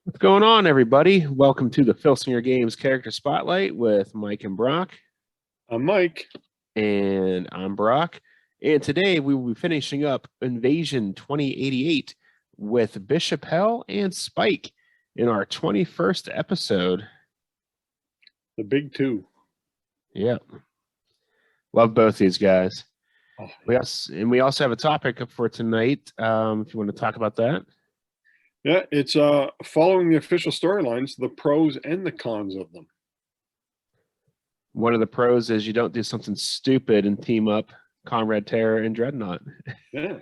What's going on, everybody? Welcome to the Filsinger Games Character Spotlight with Mike and Brock. I'm Mike. And I'm Brock. And today we will be finishing up Invasion 2088 with Bishop Hell and Spike in our 21st episode. The big two. Yep. Love both these guys. Oh. We also have a topic for tonight, if you want to talk about that. Yeah, it's following the official storylines, the pros and the cons of them. One of the pros is you don't do something stupid and team up Comrade Terror and Dreadnought. Yeah.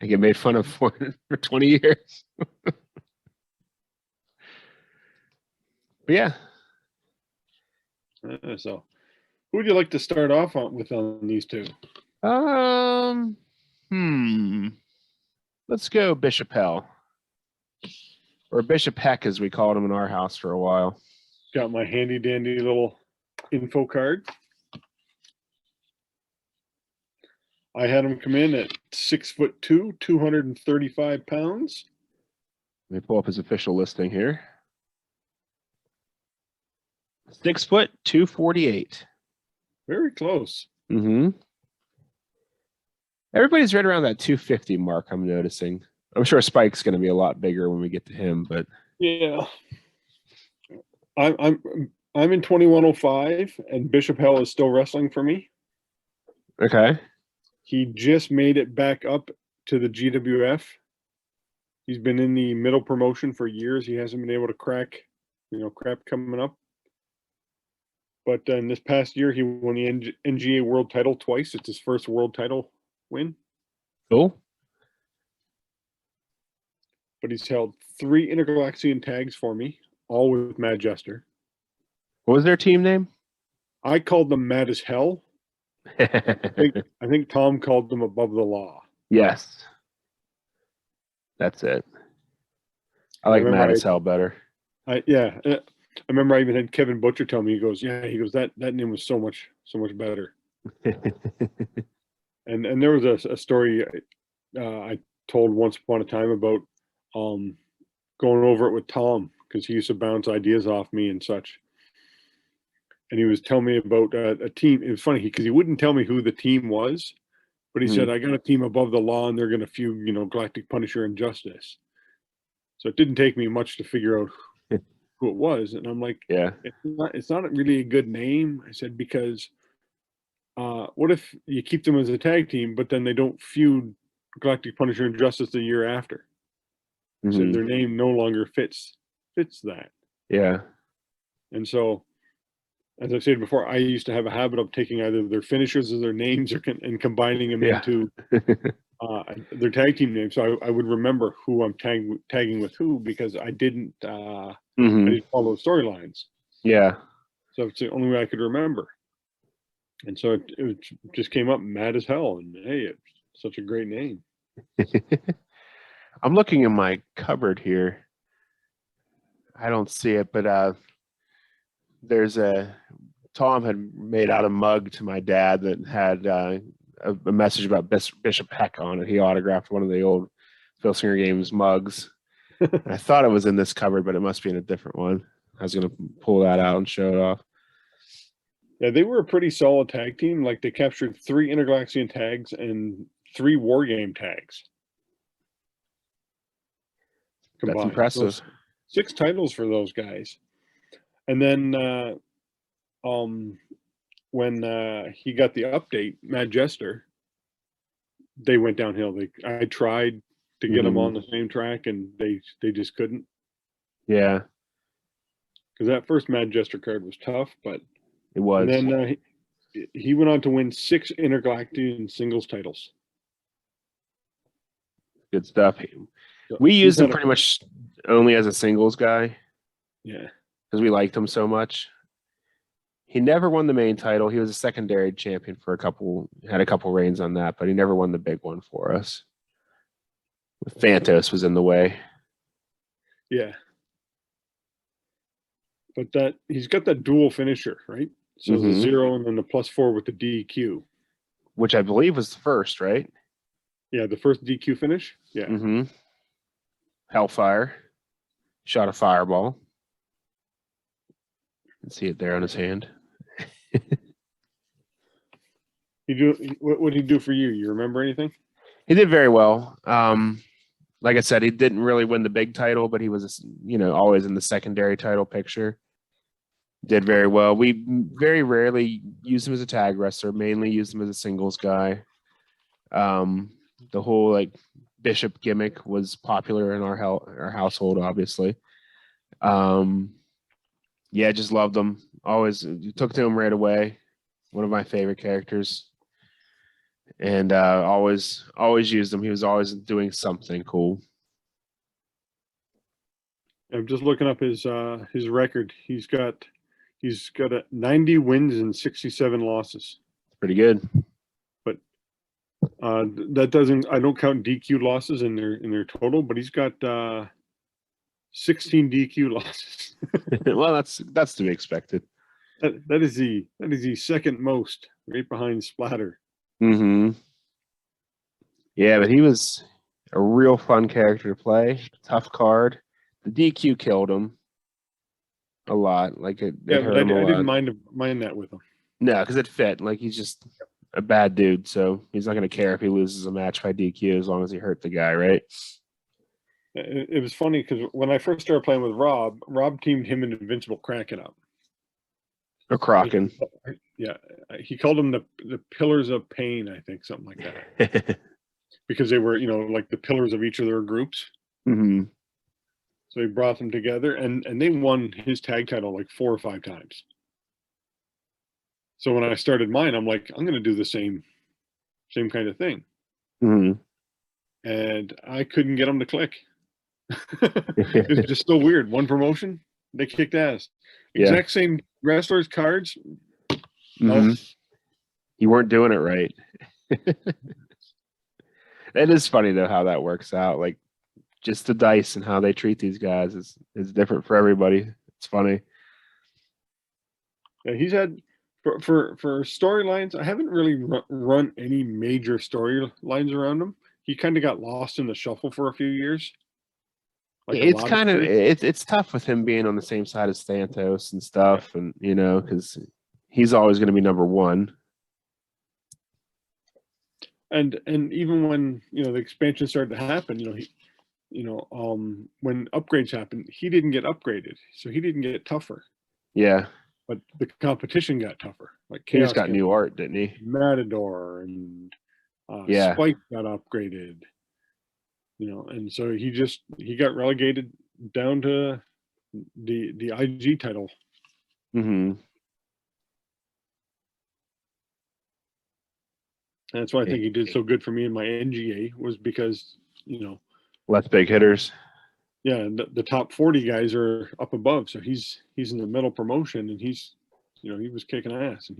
And get made fun of for 20 years. But yeah. So who would you like to start off with on these two? Let's go Bishop Hell. Or Bishop Heck, as we called him in our house for a while. Got my handy dandy little info card. I had him come in at 6'2", 235 pounds. Let me pull up his official listing here. 6 foot, 248. Very close. Everybody's right around that 250 mark, I'm noticing. I'm sure Spike's going to be a lot bigger when we get to him, but yeah. I'm in 2105, and Bishop Hell is still wrestling for me. Okay. He just made it back up to the GWF. He's been in the middle promotion for years. He hasn't been able to crack, crap coming up. But in this past year, he won the NGA world title twice. It's his first world title win. Cool. But he's held 3 Intergalaxian tags for me, all with Mad Jester. What was their team name? I called them Mad as Hell. I think Tom called them Above the Law. Yes. That's it. I like Mad as Hell better. I remember I even had Kevin Butcher tell me, he goes, that name was so much better. And there was a story I told once upon a time about going over it with Tom, because he used to bounce ideas off me and such. And he was telling me about a team. It was funny because he wouldn't tell me who the team was, but he said, I got a team Above the Law, and they're going to feud, Galactic Punisher and Justice. So it didn't take me much to figure out who it was. And I'm like, yeah, it's not really a good name. I said, because what if you keep them as a tag team, but then they don't feud Galactic Punisher and Justice the year after? So their name no longer fits that. Yeah. And so, as I've said before, I used to have a habit of taking either their finishers or their names and combining them into their tag team name. So I would remember who I'm tagging with who, because I didn't I didn't follow the storylines. Yeah. So it's the only way I could remember. And so it just came up, Mad as Hell. And hey, it's such a great name. I'm looking in my cupboard here. I don't see it, but there's Tom had made out a mug to my dad that had a message about Bishop Heck on it. He autographed one of the old Filsinger Games mugs. I thought it was in this cupboard, but it must be in a different one. I was going to pull that out and show it off. Yeah, they were a pretty solid tag team. Like, they captured 3 Intergalaxian tags and 3 War Game tags combined. That's impressive. So 6 titles for those guys. And then when he got the update, Mad Jester, they went downhill. I tried to get them on the same track, and they just couldn't. Yeah. Because that first Mad Jester card was tough, but it was. And then he went on to win 6 Intergalactic singles titles. Good stuff. We used him pretty much only as a singles guy. Yeah. Because we liked him so much. He never won the main title. He was a secondary champion for had a couple reigns on that, but he never won the big one for us. Phantos was in the way. Yeah. But he's got that dual finisher, right? So the 0 and then the +4 with the DQ. Which I believe was the first, right? Yeah, the first DQ finish. Yeah. Hellfire. Shot a fireball. You can see it there on his hand. What did he do for you? You remember anything? He did very well. Like I said, he didn't really win the big title, but he was, always in the secondary title picture. Did very well. We very rarely used him as a tag wrestler, mainly used him as a singles guy. The whole like bishop gimmick was popular in our household, obviously. Yeah, just loved him. Always took to him right away. One of my favorite characters. And always used him. He was always doing something cool. I'm just looking up his record. He's got 90 wins and 67 losses. Pretty good. But that doesn't. I don't count DQ losses in their total. But he's got 16 DQ losses. Well, that's to be expected. That is the second most, right behind Splatter. Mm-hmm. Yeah, but he was a real fun character to play. Tough card. The DQ killed him a lot. Like it hurt him a lot. I didn't mind that with him. No, because it fit. Like he's just a bad dude, so he's not going to care if he loses a match by DQ as long as he hurt the guy, right? It was funny because when I first started playing with Rob teamed him and Invincible Kraken up. Or Kraken. Yeah, he called them the Pillars of Pain, I think, something like that. Because they were, like the pillars of each of their groups. Mm-hmm. So he brought them together, and they won his tag title like 4 or 5 times. So when I started mine, I'm like, I'm going to do the same kind of thing. Mm-hmm. And I couldn't get them to click. It's just so weird. One promotion, they kicked ass. Exact same wrestlers, cards. Mm-hmm. You weren't doing it right. It is funny though how that works out. Like just the dice and how they treat these guys is different for everybody. It's funny. Yeah, he's had for storylines. I haven't really run any major storylines around him. He kind of got lost in the shuffle for a few years. Like it's kind of it's tough with him being on the same side as Santos and stuff, and because he's always going to be number one. And even when the expansion started to happen, when upgrades happened, he didn't get upgraded, so he didn't get tougher. Yeah, but the competition got tougher. Like Chaos got new art, didn't he? Matador and Spike got upgraded. And so he got relegated down to the IG title. Mm-hmm. And that's why I think he did so good for me in my NGA was because, less big hitters. Yeah, and the top 40 guys are up above, so he's in the middle promotion, and he was kicking ass, and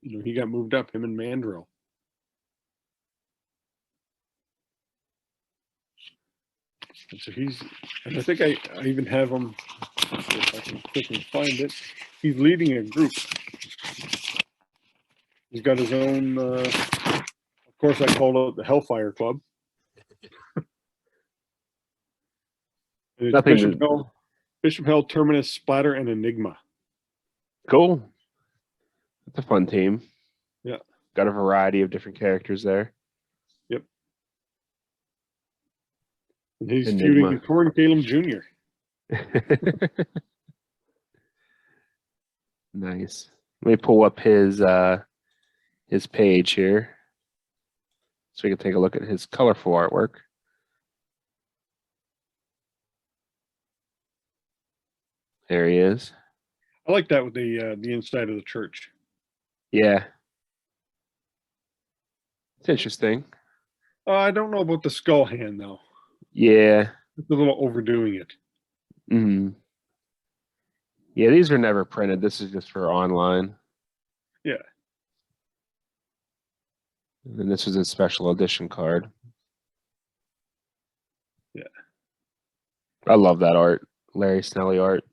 he got moved up, him and Mandrill. And so and I think I even have him, if I can quickly find it, he's leading a group. He's got his own, of course I call it the Hellfire Club. Bishop Hell, Terminus, Splatter, and Enigma. Cool. That's a fun team. Yeah. Got a variety of different characters there. Yep. And he's feuding Torrin Calum Jr. Nice. Let me pull up his page here so we can take a look at his colorful artwork. There he is. I like that with the inside of the church. Yeah. It's interesting. I don't know about the skull hand though. Yeah. It's a little overdoing it. Mm-hmm. Yeah, these were never printed. This is just for online. Yeah. And this was a special edition card. Yeah. I love that art. Larry Snelly art.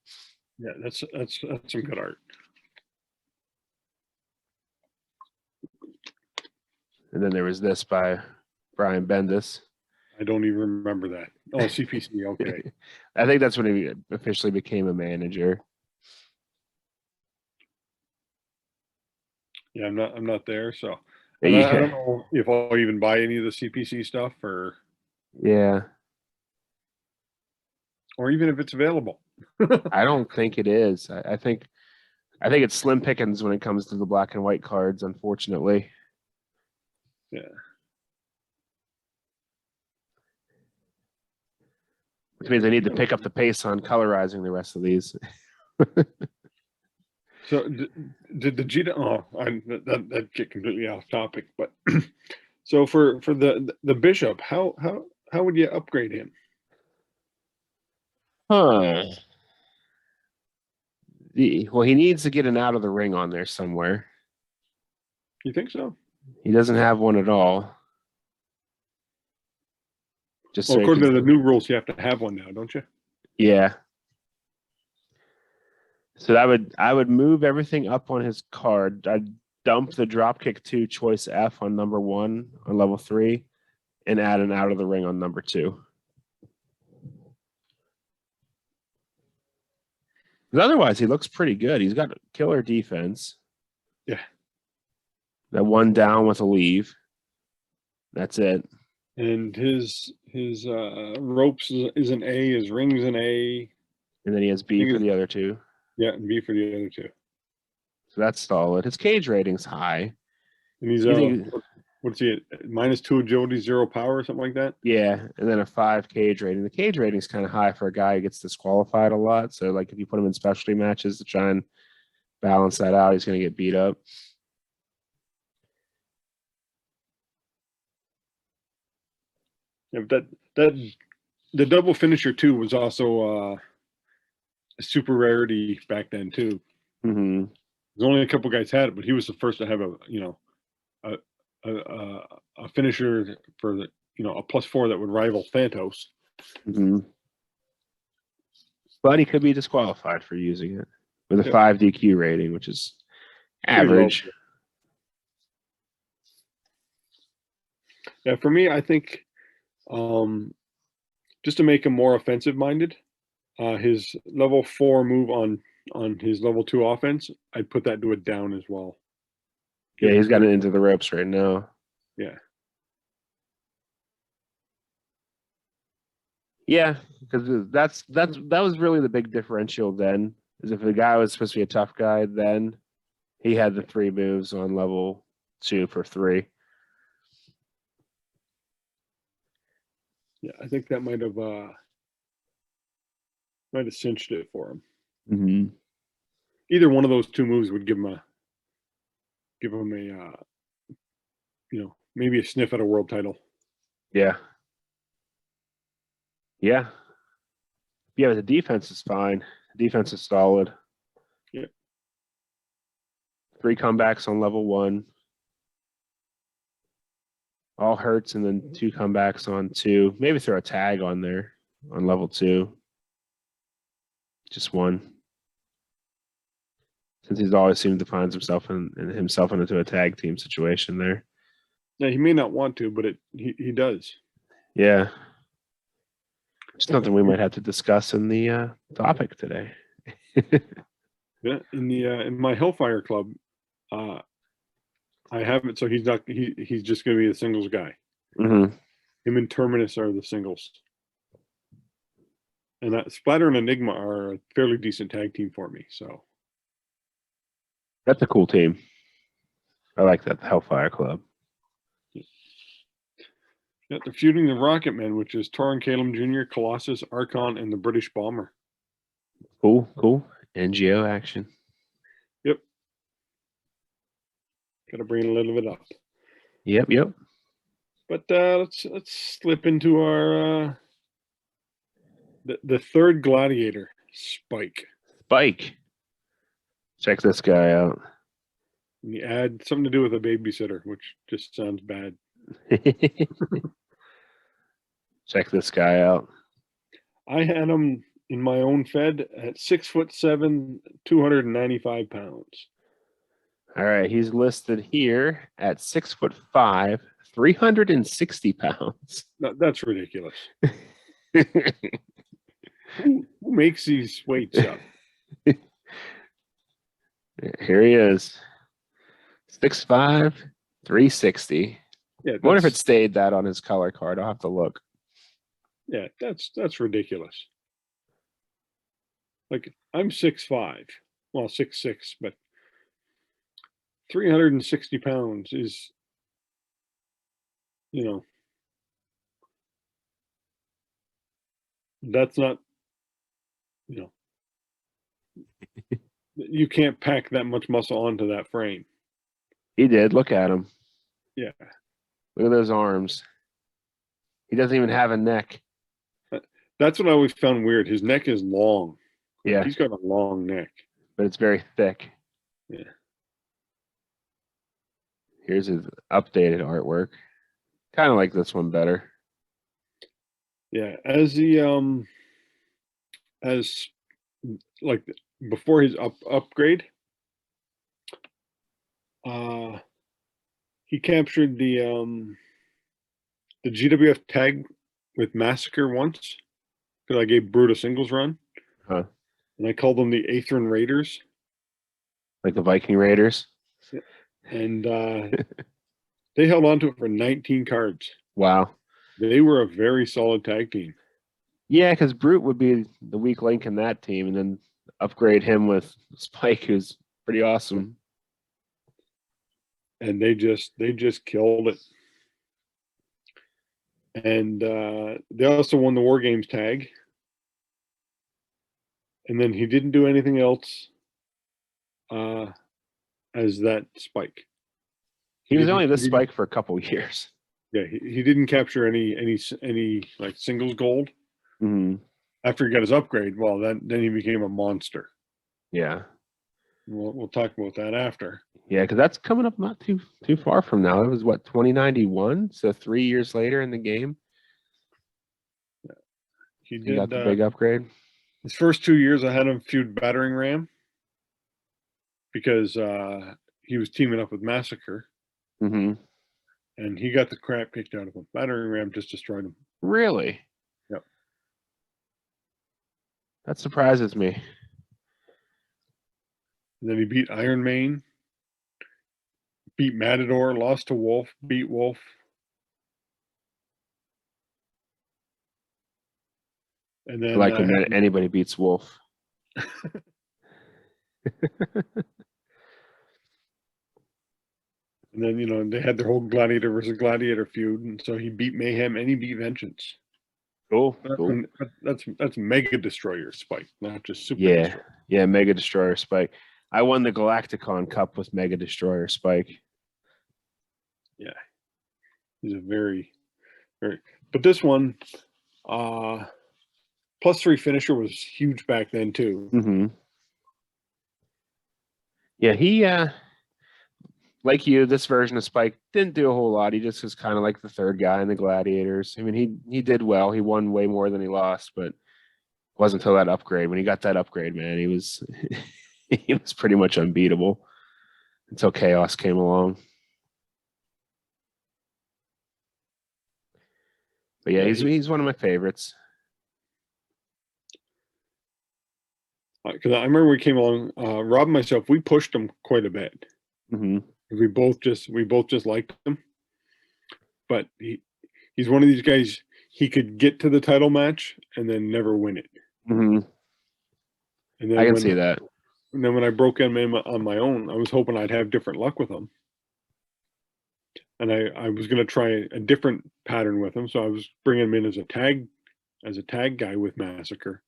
Yeah, that's some good art. And then there was this by Brian Bendis. I don't even remember that. Oh, CPC. Okay. I think that's when he officially became a manager. Yeah, I'm not there, so I Yeah. don't know if I'll even buy any of the CPC stuff or Yeah. even if it's available. I don't think it is. I think it's slim pickings when it comes to the black and white cards, unfortunately. Yeah. Which means I need to pick up the pace on colorizing the rest of these. So did the Gita? Oh, that get completely off topic. But so for the bishop, how would you upgrade him? Huh. Well, he needs to get an out of the ring on there somewhere. You think so? He doesn't have one at all. Just Well, so he according can, to the new rules, you have to have one now, don't you? yeah. So I would move everything up on his card. I'd dump the dropkick 2 choice F on number 1 on level 3 and add an out of the ring on number 2. Because otherwise, he looks pretty good. He's got killer defense. Yeah. That 1 down with a leave. That's it. And his ropes is an A, his rings an A. And then he has B for the other 2. Yeah, and B for the other 2. So that's solid. His cage rating's high. And he's what's he at? -2 agility, 0 power, something like that. Yeah, and then a 5 cage rating. The cage rating's kind of high for a guy who gets disqualified a lot. So like if you put him in specialty matches to try and balance that out, he's going to get beat up. Yeah, but that the double finisher 2 was also a super rarity back then too. Mm-hmm. There's only a couple guys had it, but he was the first to have a finisher for the a +4 that would rival Thantos. Mm-hmm. But he could be disqualified for using it with a 5 DQ rating, which is average. Yeah, for me, I think just to make him more offensive minded, his level 4 move on his level 2 offense, I'd put that to a down as well. Yeah, he's got it into the ropes right now. Yeah. Yeah, because that was really the big differential then. Is if the guy was supposed to be a tough guy, then he had the 3 moves on level 2 for 3. Yeah, I think that might have cinched it for him. Mm-hmm. Either one of those 2 moves would give him a maybe a sniff at a world title. Yeah. Yeah. Yeah, the defense is fine. The defense is solid. Yeah. 3 comebacks on level 1. All hurts, and then 2 comebacks on 2. Maybe throw a tag on there on level 2. Just 1. Since he's always seemed to find himself into a tag team situation there. Yeah, he may not want to, but he does. Yeah. It's something we might have to discuss in the topic today. Yeah, in my Hellfire Club, I have it so he's just going to be the singles guy. Mm-hmm. Him and Terminus are the singles, and Splatter and Enigma are a fairly decent tag team for me. So that's a cool team. I like that, the Hellfire Club. Yeah, they're feuding the Rocket Men, which is Torin Calum Jr., Colossus, Archon, and the British Bomber. Cool. NGO action. Yep. Got to bring a little bit up. Yep. But let's slip into our the third gladiator, Spike. Check this guy out. And you add something to do with a babysitter, which just sounds bad. Check this guy out. I had him in my own Fed at 6'7", 295 pounds. All right, he's listed here at 6'5", 360 pounds. That's ridiculous. Who makes these weights up? Here he is. 6'5", 360. Yeah, I wonder if it stayed that on his color card. I'll have to look. Yeah, that's ridiculous. Like, I'm 6'5", well, 6'6", but 360 pounds is, you know, that's not, you know, you can't pack that much muscle onto that frame. He did. Look at him. Yeah. Look at those arms. He doesn't even have a neck. That's what I always found weird. His neck is long. Like, Yeah. he's got a long neck. But it's very thick. Yeah. Here's his updated artwork. Kind of like this one better. Yeah. As like before his upgrade, he captured the GWF tag with Massacre once, because I gave Brute a singles run. Huh. And I called them the Aethrin Raiders. Like the Viking Raiders. And they held on to it for 19 cards. Wow. They were a very solid tag team. Yeah, because Brute would be the weak link in that team, and then upgrade him with Spike, who's pretty awesome. And they just killed it. And they also won the War Games tag. And then he didn't do anything else as that Spike. He was only this Spike for a couple of years. Yeah, he didn't capture any like singles gold. Mm-hmm. After he got his upgrade, well, then he became a monster. Yeah. We'll talk about that after. Yeah, because that's coming up not too far from now. It was what, 2091, so 3 years later in the game. Yeah. He got the big upgrade. His first 2 years, I had him feud Battering Ram because he was teaming up with Massacre. Mm-hmm. And he got the crap kicked out of him. Battering Ram just destroyed him. Really? Yep. That surprises me. And then he beat Iron Main, beat Matador, lost to Wolf, beat Wolf. And then like when anybody beats Wolf. And then, you know, they had their whole Gladiator versus Gladiator feud, and so he beat Mayhem and he beat Vengeance. Cool. That's Mega Destroyer Spike, not just Super Destroyer. Yeah, Mega Destroyer Spike. I won the Galacticon Cup with Mega Destroyer Spike. Yeah. He's a very, very, but this one, +3 finisher was huge back then too. Mm-hmm. Yeah, he like you, this version of Spike didn't do a whole lot. He just was kind of like the third guy in the Gladiators. I mean, he did well. He won way more than he lost, but it wasn't until that upgrade. When he got that upgrade, man, he was he was pretty much unbeatable until Chaos came along. But yeah, he's one of my favorites. Because I remember we came along, Rob and myself, we pushed him quite a bit. Mm-hmm. We both just liked him. But he's one of these guys, he could get to the title match and then never win it. Mm-hmm. And then I can see that. And then when I broke him in on my own, I was hoping I'd have different luck with him. And I was going to try a different pattern with him. So I was bringing him in as a tag guy with Massacre.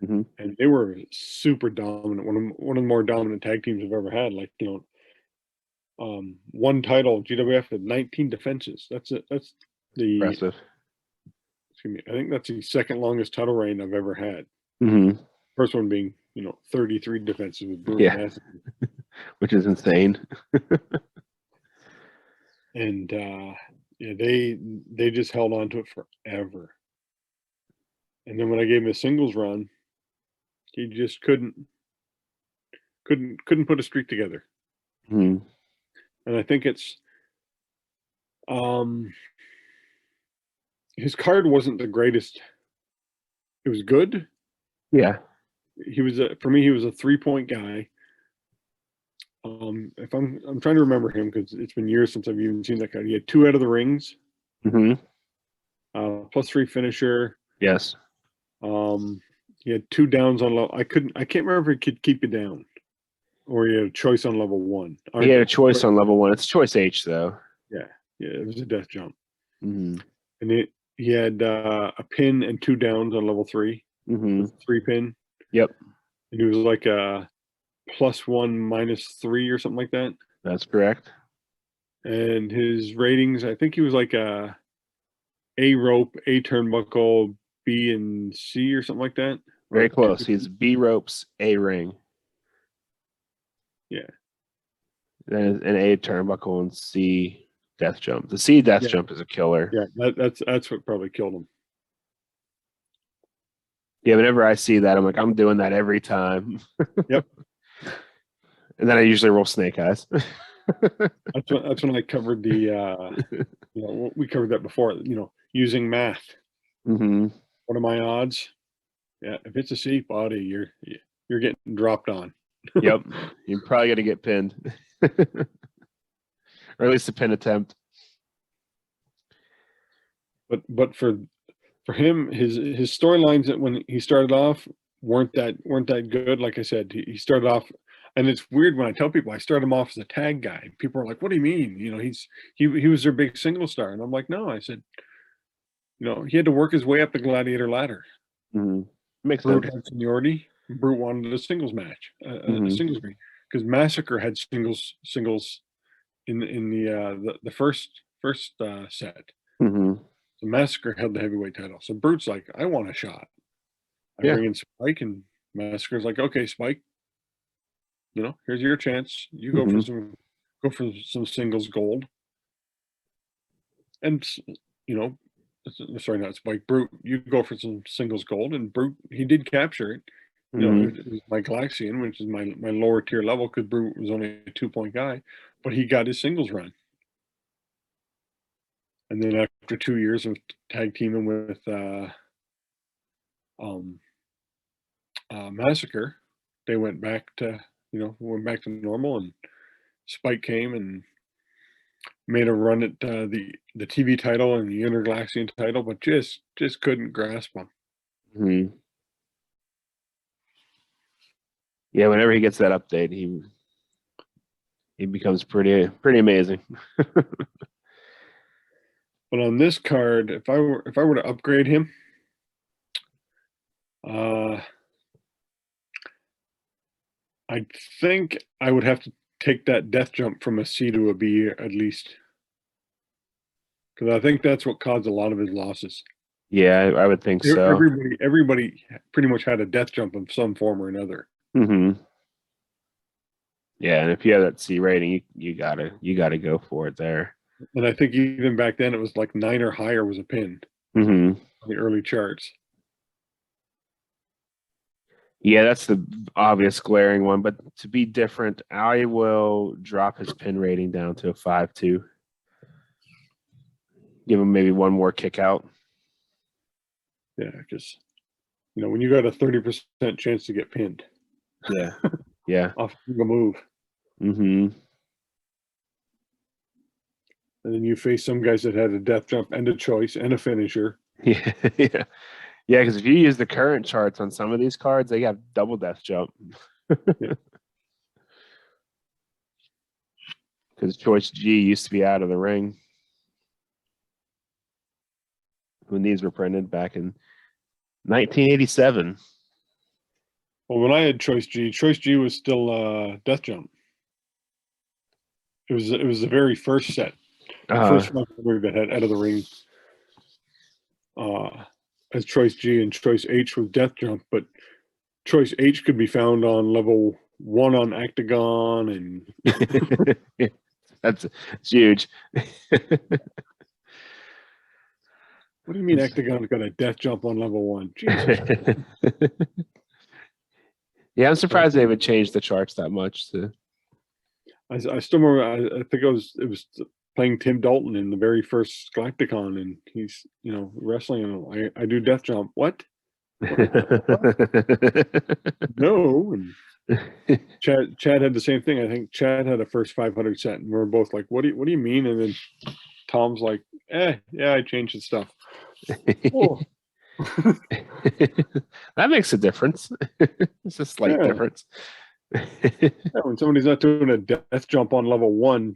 Mm-hmm. And they were super dominant. One of the more dominant tag teams I've ever had. Like, you know, one title, GWF had 19 defenses. That's it. That's the impressive. Excuse me. I think that's the second longest title reign I've ever had. Mm-hmm. First one being, you know, 33 defenses with Brutal Massacre. Which is insane. And yeah, they just held on to it forever. And then when I gave him a singles run, he just couldn't put a streak together. Mm-hmm. And I think it's his card wasn't the greatest was good. Yeah. He was for me, he was a 3-point guy. If I'm trying to remember him because it's been years since I've even seen that guy. He had 2 out of the rings, Mm-hmm. +3 finisher. Yes. He had 2 downs on level. I can't remember if he could keep you down, or he had a choice on level 1. He had a choice on level 1. It's choice H though. Yeah, it was a death jump. Mm-hmm. And he had a pin and 2 downs on level 3. Mm-hmm. 3 pin. Yep. And he was like a +1 -3 or something like that. That's correct. And his ratings, I think he was like a rope, A turnbuckle, B and C or something like that. Very close. He's B ropes, A ring. Yeah. Then an A turnbuckle and C death jump. The C death jump is a killer. Yeah, that's what probably killed him. Yeah, whenever I see that, I'm like, I'm doing that every time. Yep. And then I usually roll snake eyes. That's when I covered the we covered that before, using math. Mm-hmm. What are my odds? Yeah, if it's a C body, you're getting dropped on. Yep. You're probably gonna get pinned. Or at least a pin attempt. But for him, his storylines that when he started off weren't that good. Like I said, he started off, and it's weird when I tell people I started him off as a tag guy. People are like, "What do you mean?" He was their big single star, and I'm like, "No," I said, he had to work his way up the gladiator ladder. Mm-hmm. Makes Brute sense. had seniority. Brute wanted a singles match, a singles ring, because Massacre had singles in the first set. Mm-hmm. So Massacre held the heavyweight title. So Brute's like, I want a shot. I Yeah. bring in Spike, and Massacre's like, okay, Spike, here's your chance. You go for some singles gold. And sorry, not Spike, Brute, you go for some singles gold. And Brute, he did capture it. It was my Galaxian, which is my lower tier level, because Brute was only a 2-point guy, but he got his singles run. And then after 2 years of tag teaming with Massacre, they went back to normal, and Spike came and made a run at the TV title and the Intergalaxian title, but just couldn't grasp them. Mm-hmm. Yeah, whenever he gets that update, he becomes pretty amazing. But on this card, if I were to upgrade him, I think I would have to take that death jump from a C to a B at least, because I think that's what caused a lot of his losses. Yeah, I would think so. Everybody pretty much had a death jump of some form or another. Mm-hmm. Yeah, and if you have that C rating, you gotta go for it there. And I think even back then it was like 9 or higher was a pin Mm-hmm. on the early charts. Yeah, that's the obvious glaring one. But to be different, I will drop his pin rating down to a 5.2. Give him maybe one more kick out. Yeah, because when you got a 30% chance to get pinned. Yeah. Yeah. Off the move. Mm-hmm. And then you face some guys that had a death jump and a choice and a finisher. Yeah. Yeah. Yeah, because if you use the current charts on some of these cards, they have double death jump. Yeah. Because choice G used to be out of the ring when these were printed back in 1987. Well, when I had choice G was still death jump. It was the very first set. First one that had out of the ring as choice G, and choice H was death jump, but choice H could be found on level 1 on Octagon, and that's huge. What do you mean Octagon's got a death jump on level 1? Jesus. Yeah, I'm surprised they would change the charts that much. I still remember. I think it was playing Tim Dalton in the very first Galacticon, and he's wrestling, and I do death jump. What? No. And Chad had the same thing. I think Chad had a first 500 set, and we were both like, what do you mean? And then Tom's like, yeah, I changed the stuff. Oh. That makes a difference. It's a slight difference. Yeah, when somebody's not doing a death jump on level 1.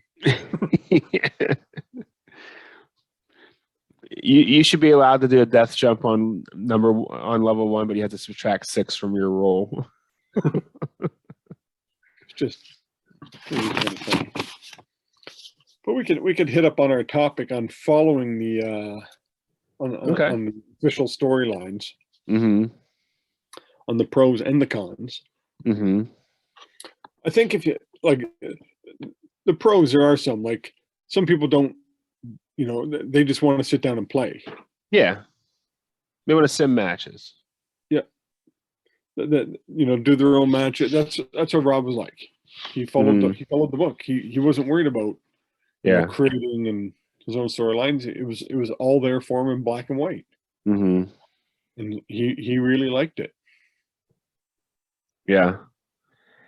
You should be allowed to do a death jump on level 1, but you have to subtract 6 from your roll. It's just really kind of funny. But we could hit up on our topic on following the on the official storylines, mm-hmm. on the pros and the cons. Mm-hmm. I think if you like the pros, there are some, like, some people don't, they just want to sit down and play. Yeah, they want to sim matches. Yeah, that do their own match. That's what Rob was like. He followed he followed the book. He wasn't worried about creating and his own storylines. It was all there for him in black and white. Mm-hmm. And he really liked it. Yeah,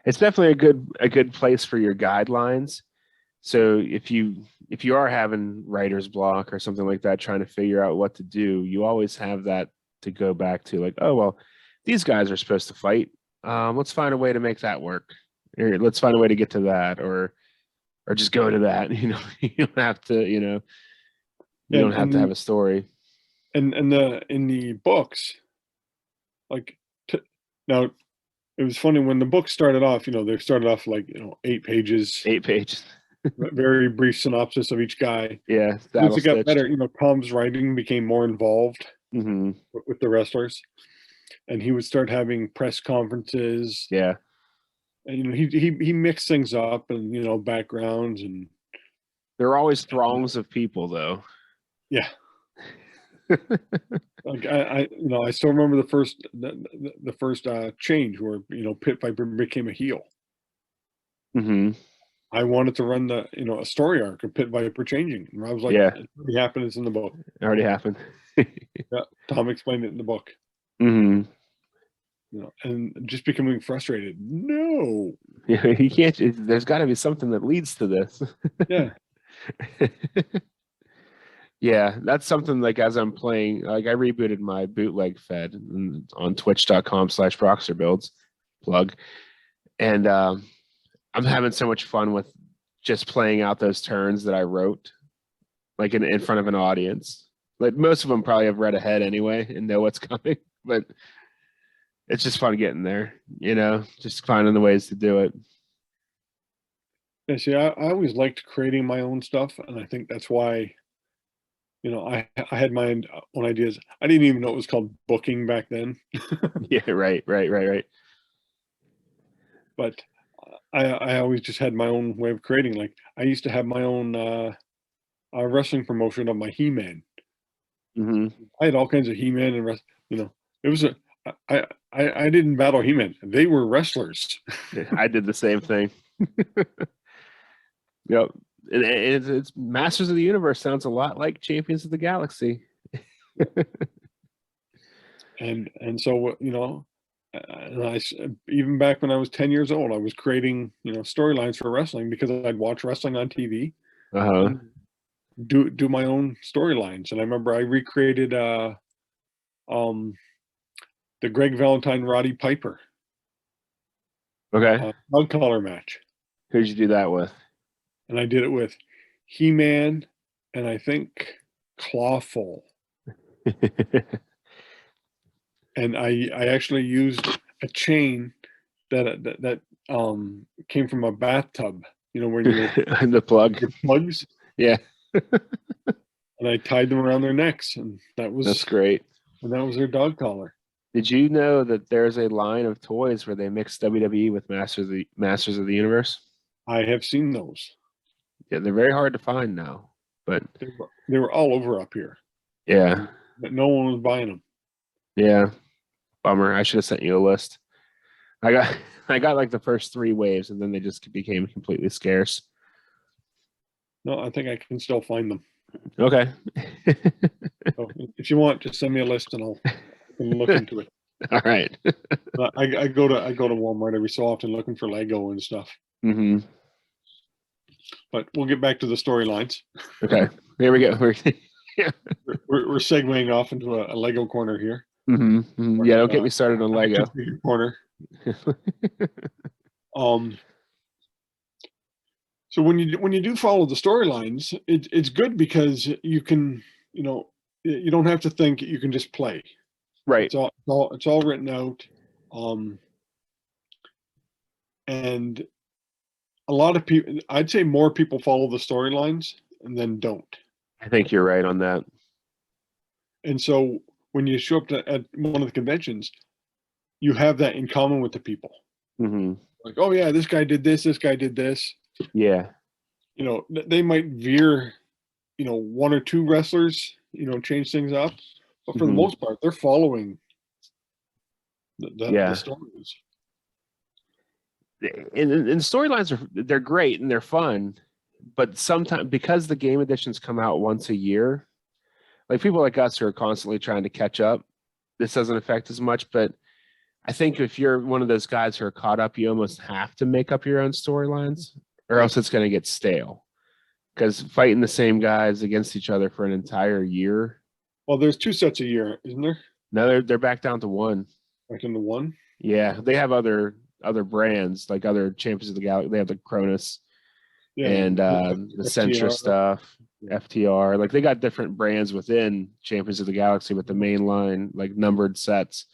it's definitely a good place for your guidelines. So if you are having writer's block or something like that, trying to figure out what to do, you always have that to go back to, like, oh, well, these guys are supposed to fight. Let's find a way to make that work. Or let's find a way to get to that, or just go to that. You don't have to, you don't have to have a story. And in the books, like, now, it was funny when the book started off, they started off like, 8 pages. 8 pages. Very brief synopsis of each guy. Yeah. Once it got better, Tom's writing became more involved with the wrestlers. And he would start having press conferences. Yeah. And, he mixed things up and, backgrounds. And there are always throngs of people, though. Yeah. Like I still remember the first change where Pit Viper became a heel. Mm-hmm. I wanted to run a story arc of Pit Viper changing, and I was like, yeah, it already happened. It's in the book. It already happened. Yeah, Tom explained it in the book. Mm-hmm. And just becoming frustrated. No. Yeah, you can't. There's got to be something that leads to this. Yeah. Yeah, that's something, like, as I'm playing, like, I rebooted my bootleg fed on twitch.com/BrocsterBuilds, plug. And I'm having so much fun with just playing out those turns that I wrote, like, in front of an audience. Like, most of them probably have read ahead anyway and know what's coming, but it's just fun getting there, just finding the ways to do it. Yeah, see, I always liked creating my own stuff, and I think that's why I had my own ideas. I didn't even know it was called booking back then. Yeah, right. But I always just had my own way of creating. Like, I used to have my own wrestling promotion of my He-Man. Mm-hmm. I had all kinds of He-Man and it was I didn't battle He-Man. They were wrestlers. I did the same thing. Yep. It's Masters of the Universe sounds a lot like Champions of the Galaxy. and so I, even back when I was 10 years old, I was creating storylines for wrestling because I'd watch wrestling on TV. Do my own storylines. And I remember I recreated the Greg Valentine Roddy Piper dog collar match. Who'd you do that with? And I did it with He-Man and I think Clawful. And I actually used a chain that came from a bathtub, where you and the plug plugs. Yeah. And I tied them around their necks, and that's great. And that was their dog collar. Did you know that there's a line of toys where they mix WWE with Masters of the Universe? I have seen those. Yeah, they're very hard to find now, but they were all over up here. Yeah. But no one was buying them. Yeah. Bummer. I should have sent you a list. I got like the first 3 waves, and then they just became completely scarce. No, I think I can still find them. Okay. So if you want, just send me a list and I can look into it. All right. But I go to Walmart every so often looking for Lego and stuff. Mm-hmm. But we'll get back to the storylines. Okay. Here we go. We're segueing off into a Lego corner here. Mm-hmm. Mm-hmm. Yeah, don't get me started on Lego. Corner. So when you do follow the storylines, it's good because you can, you don't have to think, you can just play. Right. It's all written out. And a lot of people, I'd say more people follow the storylines and then don't. I think you're right on that. And so when you show up at one of the conventions, you have that in common with the people. Mm-hmm. Like, oh yeah, this guy did this guy did this. Yeah. They might veer, one or two wrestlers, change things up. But for the most part, they're following the stories. And storylines they're great and they're fun, but sometimes because the game editions come out once a year, like people like us who are constantly trying to catch up, this doesn't affect as much. But I think if you're one of those guys who are caught up, you almost have to make up your own storylines, or else it's going to get stale. Because fighting the same guys against each other for an entire year. Well, there's 2 sets a year, isn't there? No, they're back down to 1. Back into 1? Yeah, they have other brands, like other Champions of the Galaxy. They have the Cronus and the Sentra stuff, FTR. Like they got different brands within Champions of the Galaxy, but the main line, like numbered sets,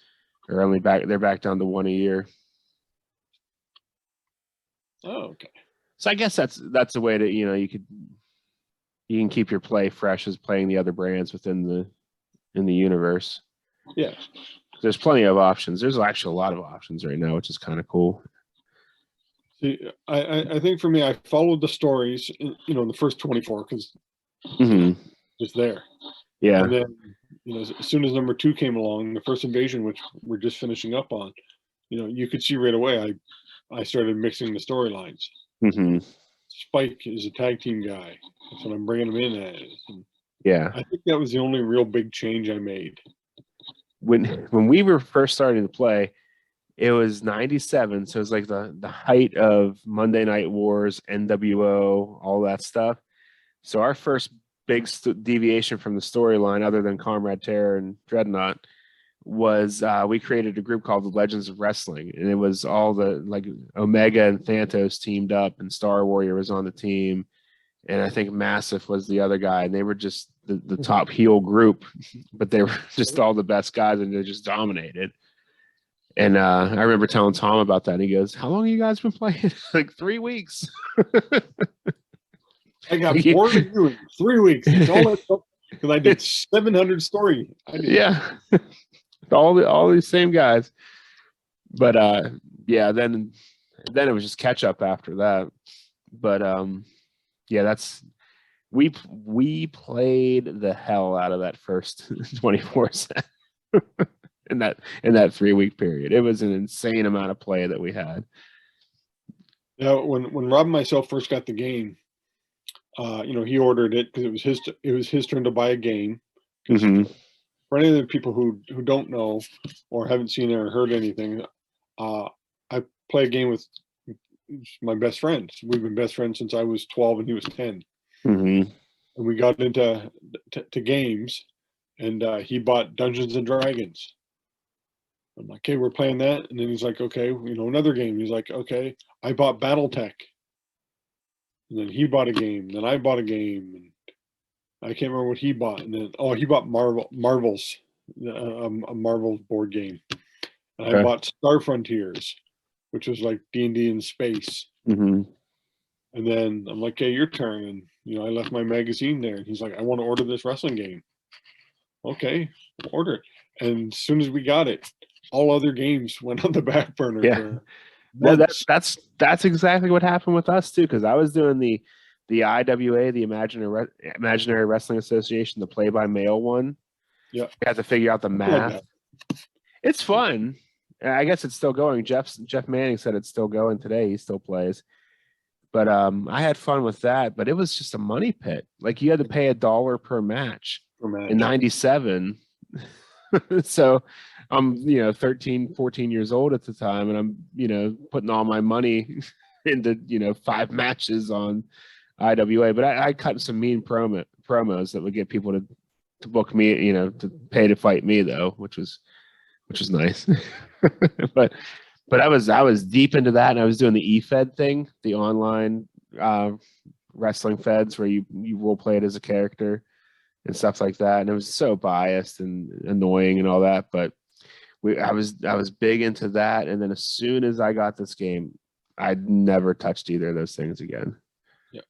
are only back. They're back down to 1 a year. Oh, okay. So I guess that's a way to, you can keep your play fresh as playing the other brands within the universe. Yeah. There's plenty of options. There's actually a lot of options right now, which is kind of cool. See, I think for me, I followed the stories, the first 24 because just there. Yeah. And then, as soon as number 2 came along, the first invasion, which we're just finishing up on, you could see right away, I started mixing the storylines. Spike is a tag team guy. That's what I'm bringing him in as. And yeah. I think that was the only real big change I made. When we were first starting to play, it was 97. So it was like the height of Monday Night Wars, NWO, all that stuff. So our first big deviation from the storyline, other than Comrade Terror and Dreadnought, was we created a group called the Legends of Wrestling, and it was all the like Omega and Thanos teamed up, and Star Warrior was on the team, and I think Massive was the other guy, and they were just the top heel group, but they were just all the best guys, and they just dominated. And I remember telling Tom about that, and he goes, "How long have you guys been playing?" Like 3 weeks. I got more than you in 3 weeks. That's all it took, because I did 700 story. Yeah. all these same guys, but then it was just catch up after that. But that's we played the hell out of that first 24 set in that 3-week period. It was an insane amount of play that we had. When Rob and myself first got the game, he ordered it because it was his turn to buy a game. For any of the people who don't know or haven't seen or heard anything, I play a game with my best friend. We've been best friends since I was 12 and he was 10. And we got into games, and he bought Dungeons and Dragons. I'm like, okay, we're playing that. And then he's like, okay, another game. He's like, okay, I bought BattleTech. And then he bought a game. Then I bought a game. And I can't remember what he bought. And then, he bought Marvel's, a Marvel board game. And I bought Star Frontiers, which was like D&D in space. And then I'm like, okay, your turn. And, I left my magazine there. And he's like, I want to order this wrestling game. Okay, order it. And as soon as we got it, all other games went on the back burner. Yeah. That's exactly what happened with us too, because I was doing the IWA, the Imaginary Wrestling Association, the play-by-mail one. Yeah, you have to figure out the math. It's fun. I guess it's still going. Jeff Manning said it's still going today. He still plays. But I had fun with that. But it was just a money pit. Like you had to pay $1 per match in '97. So I'm 13, 14 years old at the time, and I'm putting all my money into 5 matches on IWA. But I cut some mean promos that would get people to book me, to pay to fight me though, which was nice. but I was deep into that, and I was doing the eFed thing, the online wrestling feds where you role play it as a character and stuff like that, and it was so biased and annoying and all that. But I was big into that, and then as soon as I got this game, I'd never touched either of those things again. Yeah.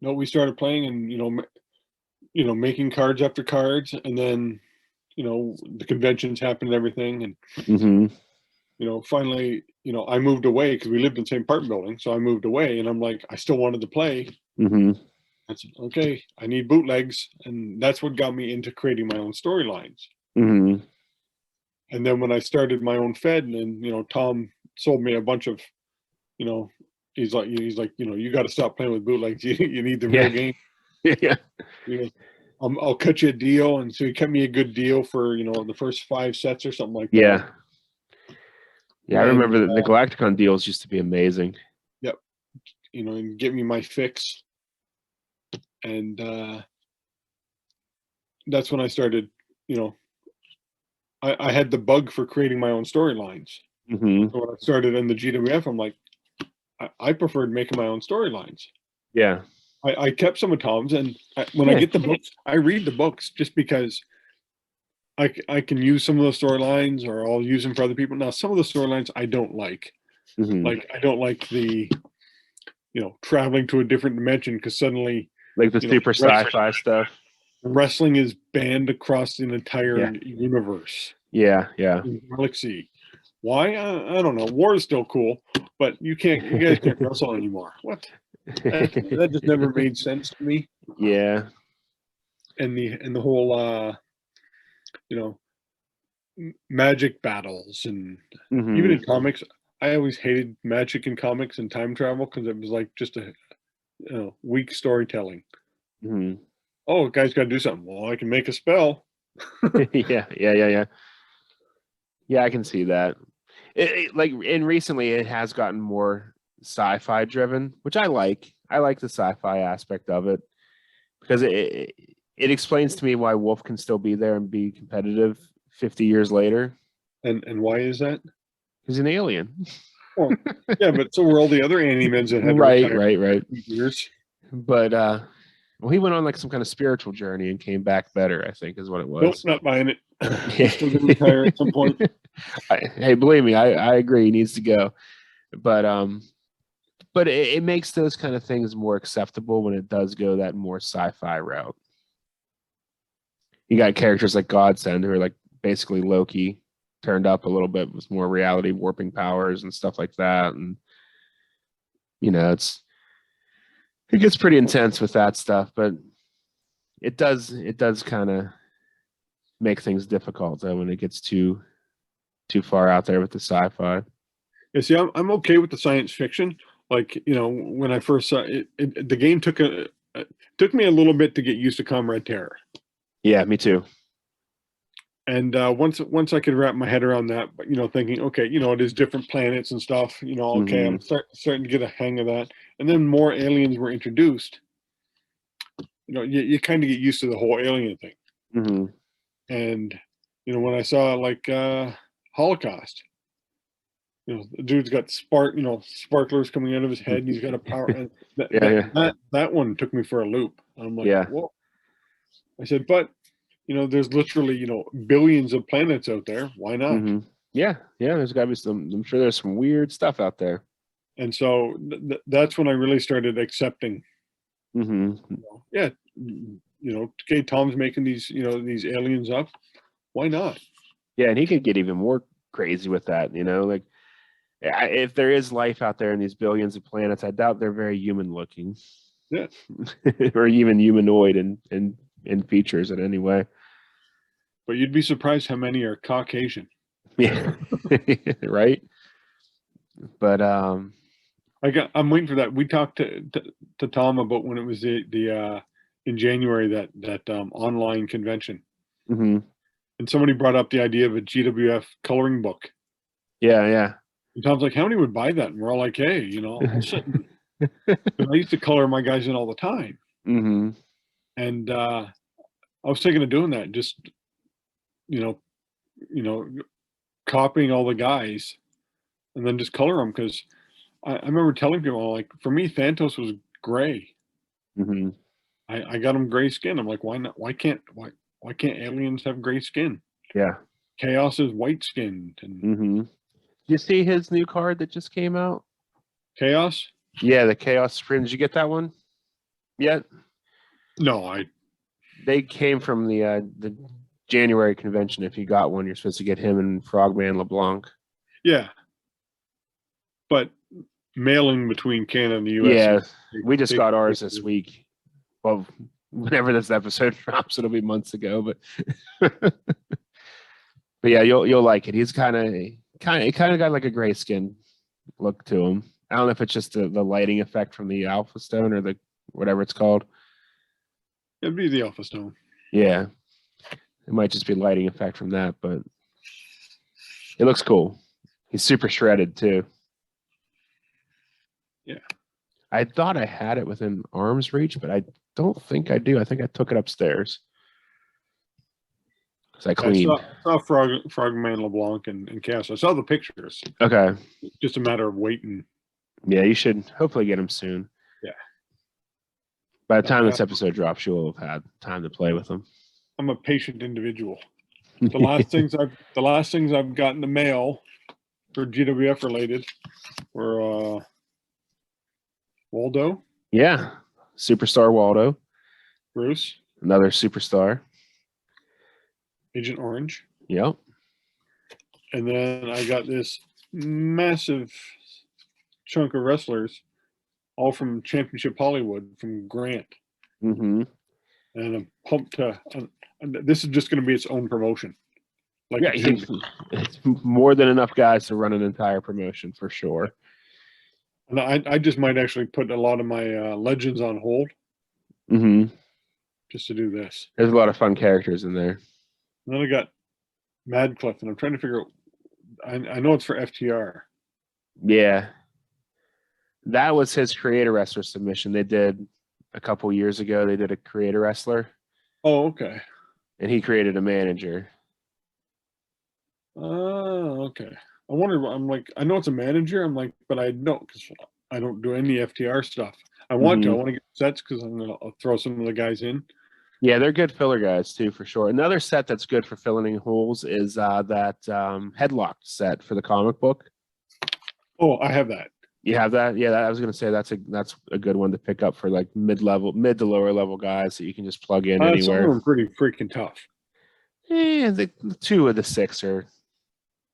No, we started playing, and making cards after cards, and then the conventions happened and everything, and finally, I moved away because we lived in the same apartment building. So I moved away, and I'm like, I still wanted to play. I said, okay, I need bootlegs, and that's what got me into creating my own storylines. And then when I started my own Fed, and Tom sold me a bunch of, he's like, you got to stop playing with bootlegs. You need the real game. Yeah. I'll cut you a deal, and so he cut me a good deal for the first 5 sets or something like that. Yeah. I remember the Galacticon deals used to be amazing. Yep. And get me my fix. And that's when I started, I had the bug for creating my own storylines. So when I started in the GWF, I'm like, I preferred making my own storylines. Yeah. I kept some of Tom's, and when I get the books, I read the books just because I can use some of those storylines, or I'll use them for other people. Now, some of the storylines I don't like. Like, I don't like the, traveling to a different dimension because suddenly, like the super sci-fi stuff. Wrestling is banned across an entire universe. Yeah. Galaxy. Why? I don't know. War is still cool, but you guys can't wrestle anymore. What? That just never made sense to me. Yeah. And the whole magic battles, and even in comics, I always hated magic in comics and time travel because it was like just a weak storytelling. Oh, guy's got to do something. Well, I can make a spell. Yeah. I can see that. And recently it has gotten more sci-fi driven, which I like. I like the sci-fi aspect of it because it explains to me why Wolf can still be there and be competitive 50 years later. And why is that? He's an alien. Well, yeah, but so were all the other Animens that had right. Years. But well, he went on like some kind of spiritual journey and came back better, I think, is what it was. Nope, not buying it. He's still gonna retire at some point. Hey, believe me, I agree. He needs to go. But it makes those kind of things more acceptable when it does go that more sci-fi route. You got characters like Godsend who are like basically Loki turned up a little bit with more reality warping powers and stuff like that. And it gets pretty intense with that stuff, but it does kind of make things difficult though when it gets too far out there with the sci-fi. Yeah, see, I'm okay with the science fiction. Like, when I first saw it, the game took me a little bit to get used to Comrade Terror. Yeah, me too. And once I could wrap my head around that, but thinking, okay, it is different planets and stuff. Okay, I'm starting to get a hang of that. And then more aliens were introduced. You kind of get used to the whole alien thing. And when I saw like Holocaust, the dude's got sparklers coming out of his head, and he's got a power. And that one took me for a loop. I'm like, whoa. I said, but there's literally billions of planets out there. Why not? Yeah. There's got to be some. I'm sure there's some weird stuff out there. And so that's when I really started accepting. Okay, Tom's making these these aliens up. Why not? Yeah, and he could get even more crazy with that. Like if there is life out there in these billions of planets, I doubt they're very human looking. Yeah, or even humanoid in features in any way. But you'd be surprised how many are Caucasian. Yeah, right. But I'm waiting for that. We talked to Tom about when it was the in January that online convention. and somebody brought up the idea of a GWF coloring book. Yeah, yeah. And Tom's like, how many would buy that? And we're all like, hey, I'll sit. I used to color my guys in all the time. Mm-hmm. And I was thinking of doing that, just, copying all the guys and then just color them. Because I remember telling people, like, for me, Thanos was gray. Mm-hmm. I got him gray skin. I'm like, why not? Why can't aliens have gray skin? Yeah. Chaos is white skinned. And Mm-hmm. You see his new card that just came out? Chaos? Yeah, the Chaos Sprint. Did you get that one yet? No, They came from the January convention. If you got one, you're supposed to get him and Frogman LeBlanc. yeah. But mailing between Canada and the US. Yeah, we just got ours this week. Well, whenever this episode drops, it'll be months ago. But yeah, you'll like it. He's kind of got like a gray skin look to him. I don't know if it's just the lighting effect from the Alpha Stone or the whatever it's called. It'd be the Alpha Stone. Yeah, it might just be lighting effect from that, but it looks cool. He's super shredded too. Yeah. I thought I had it within arm's reach, but I don't think I do. I think I took it upstairs because I cleaned. I saw Frogman LeBlanc and Chaos. I saw the pictures. Okay. Just a matter of waiting. Yeah, you should hopefully get him soon. Yeah. By the time this episode drops, you'll have had time to play with them. I'm a patient individual. The last things I've got in the mail for GWF related were Waldo. Yeah. Superstar Waldo. Bruce. Another superstar. Agent Orange. Yep. And then I got this massive chunk of wrestlers, all from Championship Hollywood, from Grant. Mm-hmm. And I'm pumped to. This is just going to be its own promotion. Like, yeah, it's more than enough guys to run an entire promotion for sure. And I just might actually put a lot of my legends on hold. Mm-hmm. Just to do this. There's a lot of fun characters in there. And then I got Madcliff, and I'm trying to figure out. I know it's for FTR. Yeah. That was his creator wrestler submission. They did a couple years ago. They did a creator wrestler. Oh, okay. And he created a manager. Oh, okay. I wonder. I'm like, I know it's a manager. I'm like, but I don't, because I don't do any FTR stuff. I want to. I want to get sets because I'll throw some of the guys in. Yeah, they're good filler guys too, for sure. Another set that's good for filling in holes is that headlock set for the comic book. Oh, I have that. You have that? Yeah, I was gonna say that's a good one to pick up for like mid to lower level guys that you can just plug in anywhere. Some of them are pretty freaking tough. Yeah, the 2 of the 6 are.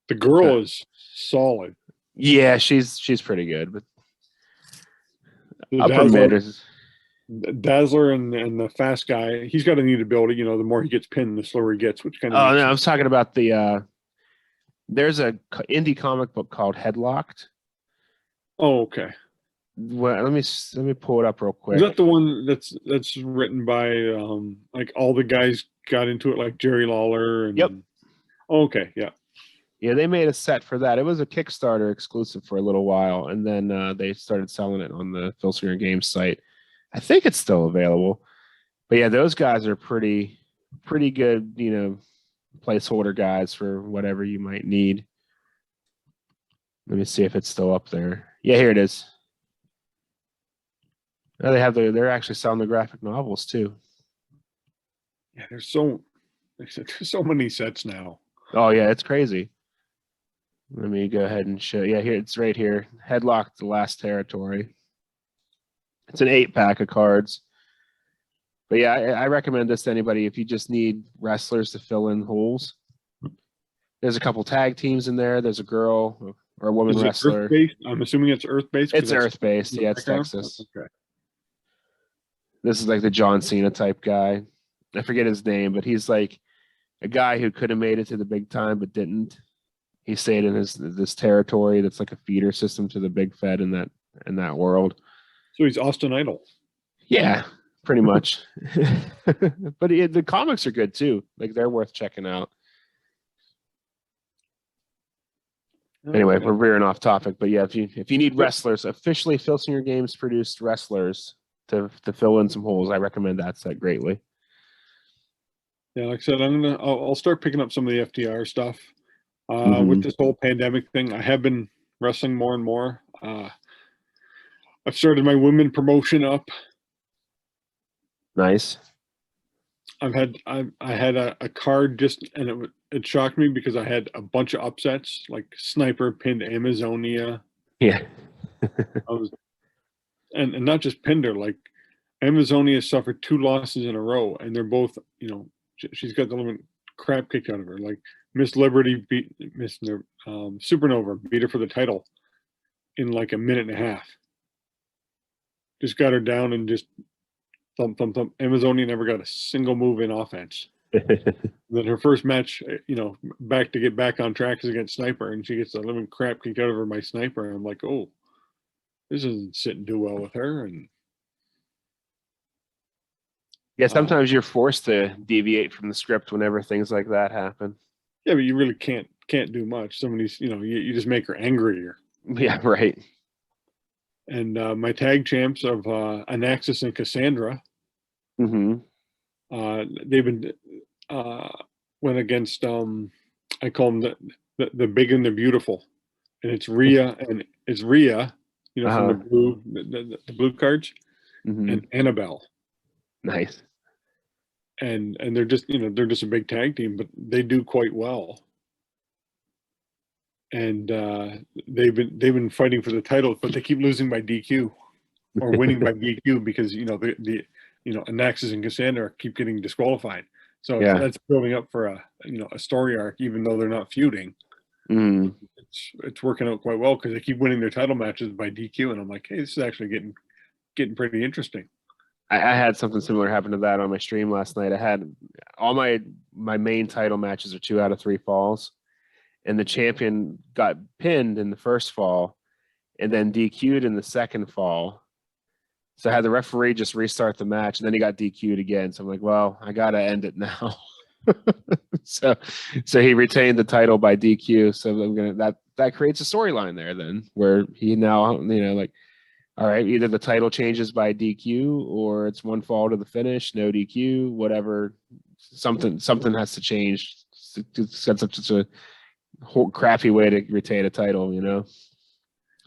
The girl is solid. Yeah, she's pretty good, but the upper mid is. Dazzler and the fast guy, he's got to need ability. The more he gets pinned, the slower he gets. Which kind of. Oh no, I was talking about the. There's a indie comic book called Headlocked. Oh, okay. Well, let me pull it up real quick. Is that the one that's written by like all the guys got into it, like Jerry Lawler? And, yep. Oh, okay. Yeah. Yeah, they made a set for that. It was a Kickstarter exclusive for a little while, and then they started selling it on the Filsinger Games site. I think it's still available. But yeah, those guys are pretty good, placeholder guys for whatever you might need. Let me see if it's still up there. Yeah, here it is. Now they're actually selling the graphic novels too. Yeah, there's so many sets now. Oh yeah, it's crazy. Let me go ahead and show. Yeah, here it's right here. Headlock, the Last Territory. It's an 8-pack of cards. But yeah, I recommend this to anybody if you just need wrestlers to fill in holes. There's a couple tag teams in there. There's a girl or a woman wrestler. Earth-based? I'm assuming it's Earth-based. It's Earth-based. Yeah, it's Texas. Okay. This is like the John Cena type guy. I forget his name, but he's like a guy who could have made it to the big time but didn't. He stayed in this territory that's like a feeder system to the big Fed in that world. So he's Austin Idol. Yeah, pretty much. But the comics are good too. Like they're worth checking out. Anyway, Okay. we're veering off topic, but yeah, if you need wrestlers, officially Filsinger Games produced wrestlers to fill in some holes, I recommend that set greatly. Yeah, like I said, I'll start picking up some of the FTR stuff. Mhm. With this whole pandemic thing, I have been wrestling more and more. I've started my women promotion up. Nice. I had a card just, and it shocked me because I had a bunch of upsets, like Sniper pinned Amazonia. Yeah. I was, and not just pinned her, like Amazonia suffered 2 losses in a row, and they're both, she's got the living crap kicked out of her. Like Miss Liberty beat Supernova, beat her for the title in like a minute and a half. Just got her down and just thump, thump, thump. Amazonia never got a single move in offense. Then her first match, back to get back on track is against Sniper, and she gets the living crap kicked out of her by Sniper. And I'm like, oh, this isn't sitting too well with her. And Yeah, sometimes you're forced to deviate from the script whenever things like that happen. yeah, but you really can't do much. Somebody's, you just make her angrier. Yeah, right. And my tag champs of Anaxis and Cassandra, Mm-hmm. they've been went against I call them the big and the beautiful, and it's Rhea from the blue cards, Mm-hmm. and Annabelle, Nice. and they're just they're just a big tag team, but they do quite well. And they've been fighting for the title, but they keep losing by DQ or winning by DQ because the Anaxis and Cassandra keep getting disqualified. So Yeah. that's building up for a story arc, even though they're not feuding. Mm. It's working out quite well because they keep winning their title matches by DQ, and I'm like, hey, this is actually getting pretty interesting. I had something similar happen to that on my stream last night. I had all my main title matches are 2 out of 3 falls, and the champion got pinned in the first fall and then DQ'd in the second fall. So I had the referee just restart the match, and then he got DQ'd again. So I'm like, well, I got to end it now. so he retained the title by DQ. So I'm gonna that creates a storyline there then, where he now like, all right, either the title changes by DQ or it's 1 fall to the finish, no DQ, whatever. Something has to change. It's such a whole crappy way to retain a title,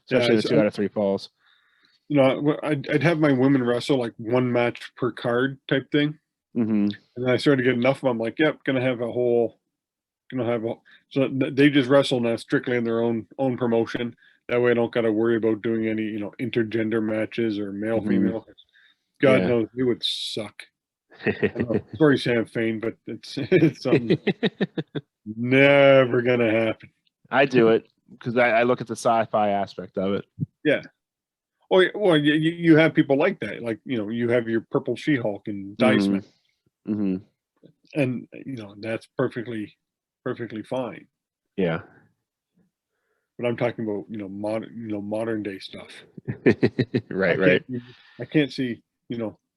especially the 2 out of 3 falls. I'd have my women wrestle like 1 match per card type thing. Mm-hmm. And then I started to get enough of them. I'm like, yep, so they just wrestle now strictly in their own promotion. That way I don't got to worry about doing any, intergender matches or male, female. God knows it would suck. Sorry, Sam Fain, but it's something never going to happen. I do it because I look at the sci-fi aspect of it. Yeah. Oh, well, you have people like that. Like, you have your Purple She-Hulk and Diceman. Mm-hmm. And, that's perfectly fine. Yeah. But I'm talking about, modern day stuff. Right. I can't see,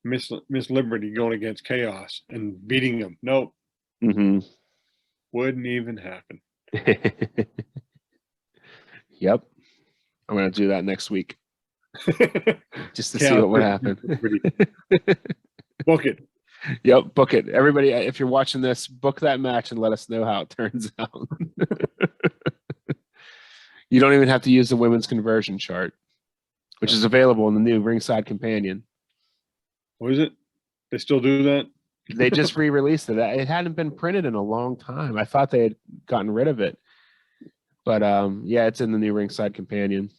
Miss Liberty going against Chaos and beating him. Nope. Mm-hmm. Wouldn't even happen. Yep. I'm going to do that next week. Just to see what would happen. Book it. Yep, book it. Everybody, if you're watching this, book that match and let us know how it turns out. You don't even have to use the women's conversion chart, which is available in the new Ringside Companion. What is it? They still do that? They just re-released it. It hadn't been printed in a long time. I thought they had gotten rid of it. But yeah, it's in the new Ringside Companion.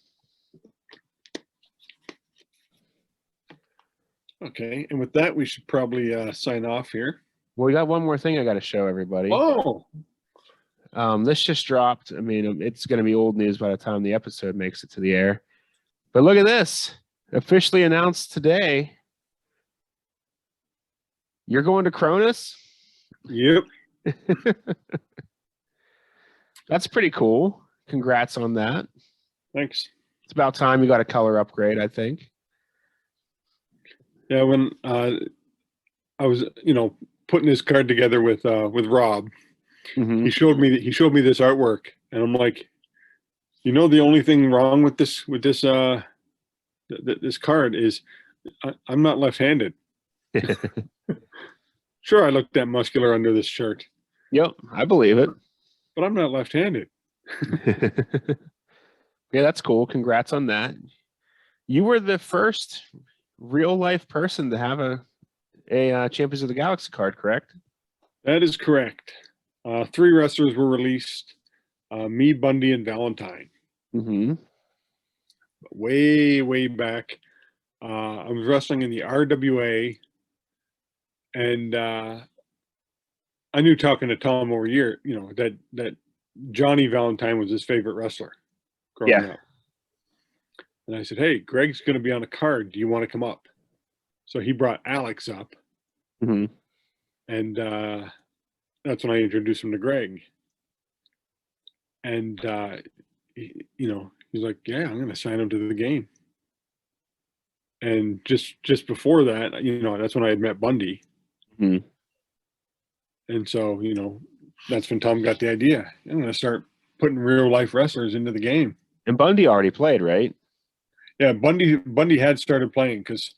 Okay, and with that, we should probably sign off here. Well, we got one more thing I got to show everybody. Oh! This just dropped. I mean, it's going to be old news by the time the episode makes it to the air. But look at this. Officially announced today. You're going to Cronus? Yep. That's pretty cool. Congrats on that. Thanks. It's about time you got a color upgrade, I think. Yeah, when I was, putting this card together with Rob, Mm-hmm. he showed me this artwork, and I'm like, You know, the only thing wrong with this this card is I'm not left-handed. Sure, I look that muscular under this shirt. Yep, I believe it. But I'm not left-handed. Yeah, that's cool. Congrats on that. You were the first real life person to have a Champions of the Galaxy card, correct? That is correct. 3 wrestlers were released. Me, Bundy, and Valentine. Mm-hmm. Way back. I was wrestling in the RWA, and I knew, talking to Tom over here, you know, that Johnny Valentine was his favorite wrestler growing up. And I said, hey, Greg's going to be on a card. Do you want to come up? So he brought Alex up. Mm-hmm. And that's when I introduced him to Greg. And, you know, he's like, yeah, I'm going to sign him to the game. And just before that, you know, that's when I had met Bundy. Mm-hmm. And so, you know, that's when Tom got the idea. I'm going to start putting real life wrestlers into the game. And Bundy already played, right? Yeah, Bundy had started playing because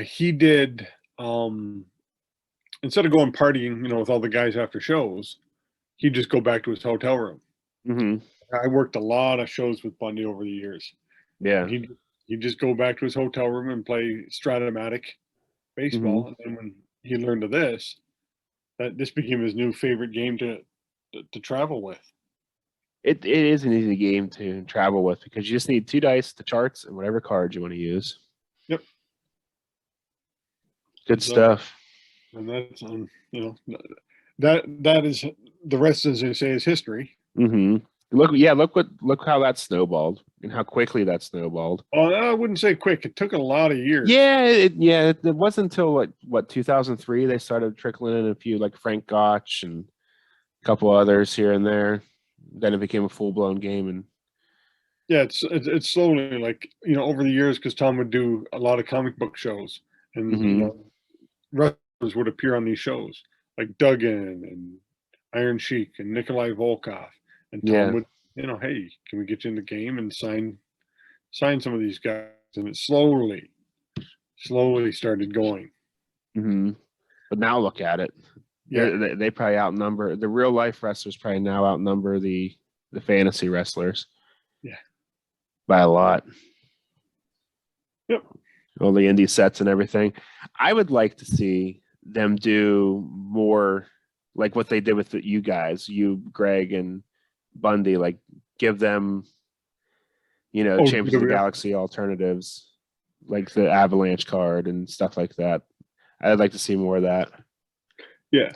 he did, instead of going partying, you know, with all the guys after shows, he'd just go back to his hotel room. Mm-hmm. I worked a lot of shows with Bundy over the years. Yeah. He'd just go back to his hotel room and play Stratomatic baseball. Mm-hmm. And then when he learned of this became his new favorite game to travel with. It is an easy game to travel with because you just need 2 dice, the charts, and whatever cards you want to use. Yep. Good stuff. And that's you know, that is the rest, as they say, is history. Mm-hmm. Look how that snowballed and how quickly that snowballed. Oh, I wouldn't say quick. It took a lot of years. Yeah, it wasn't until what 2003 they started trickling in a few, like Frank Gotch and a couple others here and there. Then it became a full-blown game. And yeah, it's slowly, like, you know, over the years, because Tom would do a lot of comic book shows, and Mm-hmm. you know, wrestlers would appear on these shows, like Duggan and Iron Sheik and Nikolai Volkov, and Tom would, you know, hey, can we get you in the game and sign some of these guys? And it slowly started going. Mm-hmm. But now look at it. Yeah, they probably outnumber the real life wrestlers. Probably now outnumber the fantasy wrestlers. Yeah, by a lot. Yep. All the indie sets and everything. I would like to see them do more like what they did with you guys, you, Greg, and Bundy. Like give them, you know, Champions of the Galaxy alternatives, like the Avalanche card and stuff like that. I'd like to see more of that. Yeah,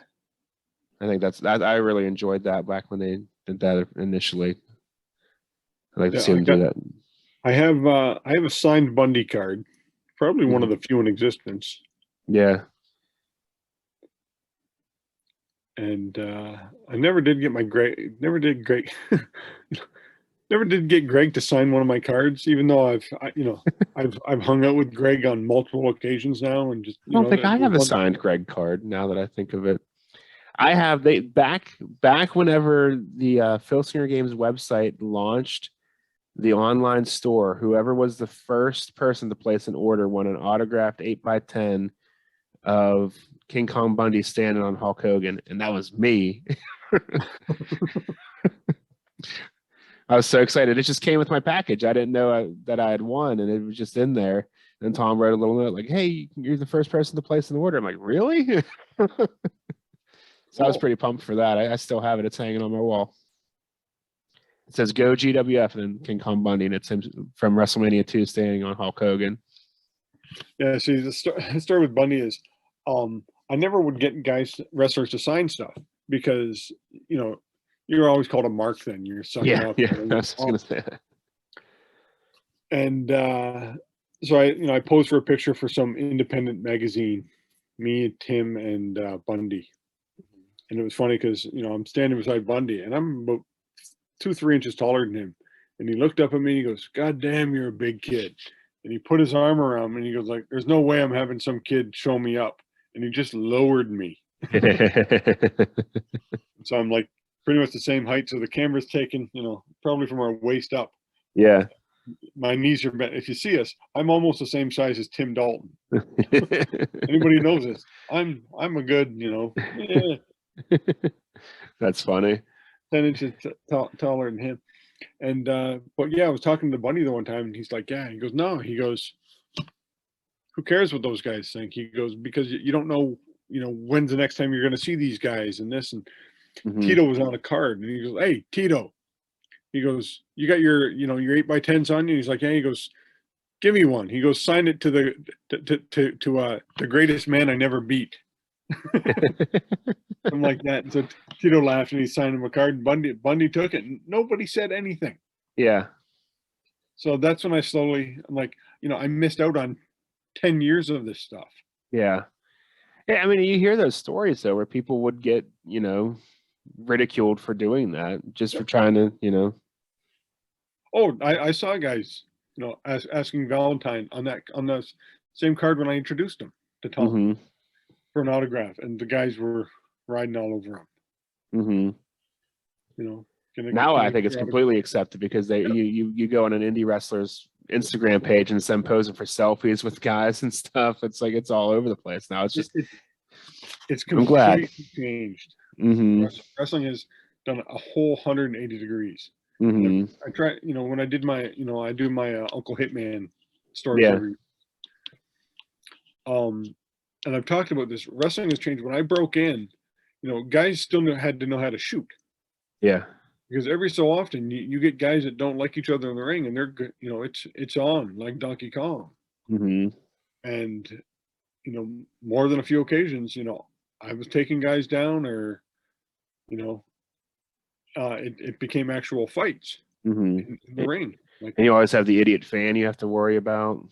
I think I really enjoyed that back when they did that initially. I'd like to see them do that. I have a signed Bundy card, probably one of the few in existence. Yeah. And I never did get never did get Greg to sign one of my cards, even though I've hung out with Greg on multiple occasions now, and just I don't think I have a signed Greg card now that I think of it. I have back whenever the Filsinger Games website launched the online store. Whoever was the first person to place an order won an autographed 8x10 of King Kong Bundy standing on Hulk Hogan, and that was me. I was so excited. It just came with my package. I didn't know that I had won, and it was just in there. And Tom wrote a little note like, hey, you're the first person to place an order. I'm like, really? So I was pretty pumped for that. I still have it. It's hanging on my wall. It says go GWF and then King Kong Bundy, and it's him from WrestleMania 2 standing on Hulk Hogan. Yeah, see, the story with Bundy is I never would get wrestlers to sign stuff because, you know, you're always called a mark then. You're sucking up. Yeah, I was going to say that. And so I posed for a picture for some independent magazine, me, Tim, and Bundy. And it was funny because, you know, I'm standing beside Bundy, and I'm about 2-3 inches taller than him. And he looked up at me, and he goes, God damn, you're a big kid. And he put his arm around me, and he goes like, there's no way I'm having some kid show me up. And he just lowered me. So I'm like pretty much the same height. So the camera's taking, you know, probably from our waist up. Yeah. My knees are bent. If you see us, I'm almost the same size as Tim Dalton. Anybody knows this? I'm a good, That's funny. 10 inches taller than him. And but yeah, I was talking to Bunny the one time, and he's like, yeah. He goes, no. He goes, who cares what those guys think? He goes, because you don't know, when's the next time you're going to see these guys and this. And Tito was on a card, and he goes, hey, Tito. He goes, you got your 8x10s on you? He's like, yeah. He goes, give me one. He goes, sign it to the greatest man I never beat. I'm like that. And so Tito laughed, and he signed him a card. And Bundy took it, and nobody said anything. Yeah. So that's when I'm like, I missed out on 10 years of this stuff. Yeah. Yeah. I mean, you hear those stories though, where people would get, ridiculed for doing that, just for trying to, Oh, I saw guys, asking Valentine on the same card when I introduced him to Tom for an autograph, and the guys were riding all over him. Now I think it's completely accepted, because you go on an indie wrestler's Instagram page and send posing for selfies with guys and stuff. It's like it's all over the place now. It's just it's I'm glad. completely changed. Wrestling has done a whole 180 degrees. I try, when I did my, I do my Uncle Hitman stories every. And I've talked about this. Wrestling has changed. When I broke in, guys still had to know how to shoot. Yeah. Because every so often you get guys that don't like each other in the ring, and they're, it's on like Donkey Kong. And, more than a few occasions, I was taking guys down, or, it became actual fights in the ring. Like, and you always have the idiot fan you have to worry about.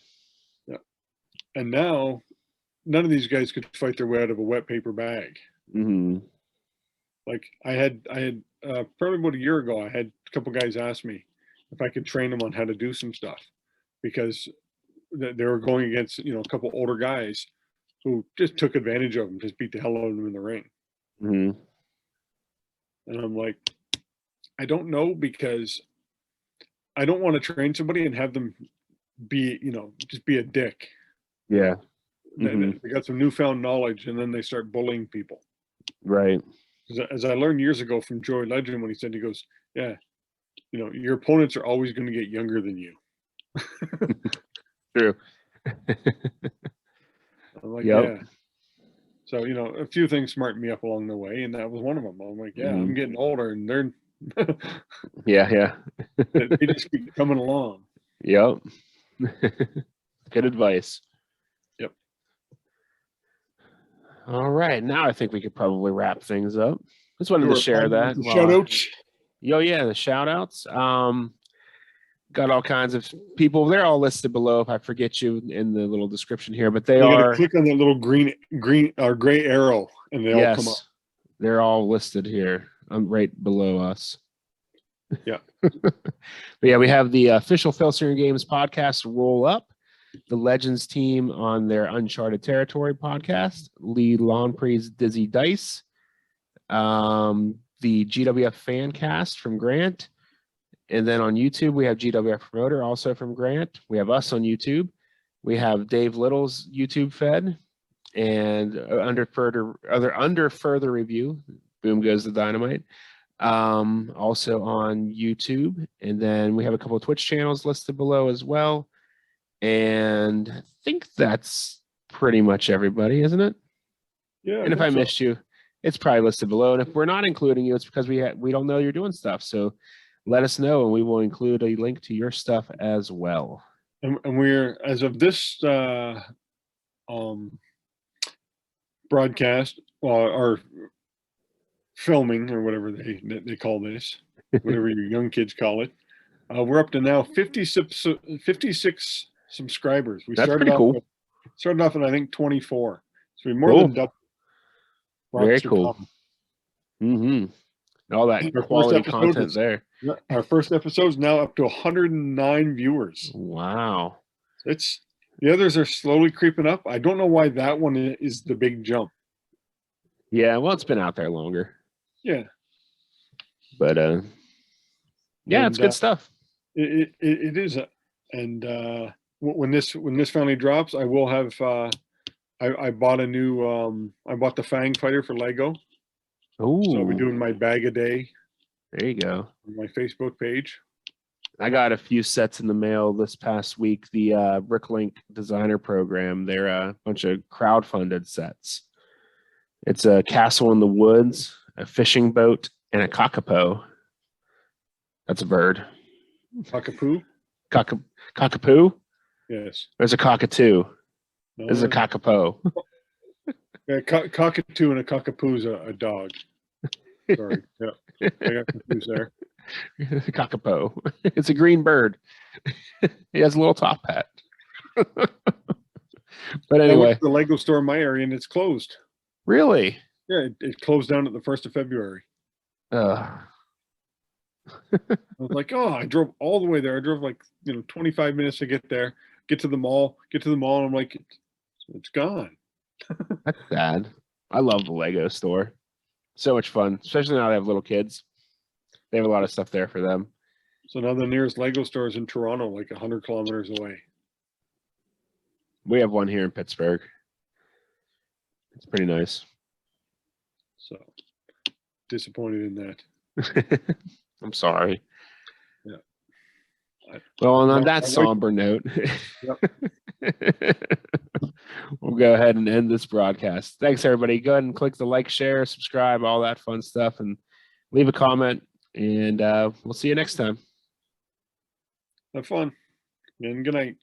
Yeah. And now none of these guys could fight their way out of a wet paper bag. Like I had probably about a year ago, I had a couple guys ask me if I could train them on how to do some stuff, because they were going against, a couple older guys who just took advantage of them, just beat the hell out of them in the ring. And I'm like, I don't know, because I don't want to train somebody and have them be, just be a dick. Yeah. They got some newfound knowledge, and then they start bullying people. Right. As I learned years ago from Joey Legend, when he said, he goes, yeah, your opponents are always going to get younger than you. True. I'm like, yeah. So, a few things smartened me up along the way, and that was one of them. I'm like, yeah, I'm getting older, and they're yeah. they just keep coming along. Yep. Good advice. Yep. All right. Now I think we could probably wrap things up. Just wanted to share that. Shout outs. Yeah, the shout outs. Got all kinds of people. They're all listed below if I forget you in the little description here, but they are. Click on that little green or gray arrow, and they all come up. They're all listed here. Right below us. Yeah. But yeah, we have the official Filsinger Games podcast, Roll Up, the Legends team on their Uncharted Territory podcast, Lee Lawnpre's Dizzy Dice, the GWF fan cast from Grant. And then on YouTube, we have GWF Promoter, also from Grant. We have us on YouTube. We have Dave Little's YouTube fed. And under further review, boom goes the dynamite. Also on YouTube. And then we have a couple of Twitch channels listed below as well. And I think that's pretty much everybody, isn't it? Yeah. And if I missed you, it's probably listed below. And if we're not including you, it's because we don't know you're doing stuff. So let us know, and we will include a link to your stuff as well. And we're, as of this broadcast, or filming, or whatever they call this, whatever your young kids call it, we're up to now 56 subscribers. That's pretty cool. Started off at, I think, 24. So we more cool. than double. Very cool. All that quality content there. Our first episode is now up to 109 viewers. Wow. The others are slowly creeping up. I don't know why that one is the big jump. Yeah, well, it's been out there longer. Yeah. But Yeah, it's And, good stuff. it is. And when this finally drops, I will have. I bought a new. I bought the Fang Fighter for Lego. So I'll be Ooh, doing my bag a day there you go. on my Facebook page. I got a few sets in the mail this past week. The Bricklink Designer Program. They're a bunch of crowdfunded sets. It's a castle in the woods, a fishing boat, and a cockapoo. That's a bird. Cockapoo? Cockapoo? Yes. There's a cockatoo. No, There's a cockapoo. yeah, cockatoo and a cockapoo is a dog. Sorry. Yeah. I got confused there. Cockapoo. It's a green bird. He has a little top hat. But I anyway. went to the Lego store in my area and it's closed. Really? Yeah, it closed down at the 1st of February. I was like, oh, I drove all the way there. I drove like 25 minutes to get there, get to the mall, and I'm like, it's gone. That's sad. I love the Lego store. So much fun, especially now they have little kids. They have a lot of stuff there for them. So now the nearest Lego store is in Toronto, like 100 kilometers away. We have one here in Pittsburgh. It's pretty nice. So disappointed in that. I'm sorry. Yeah. Well, on that somber note, we'll go ahead and end this broadcast. Thanks, everybody. Go ahead and click the like, share, subscribe, all that fun stuff, and leave a comment. And we'll see you next time. Have fun. And good night.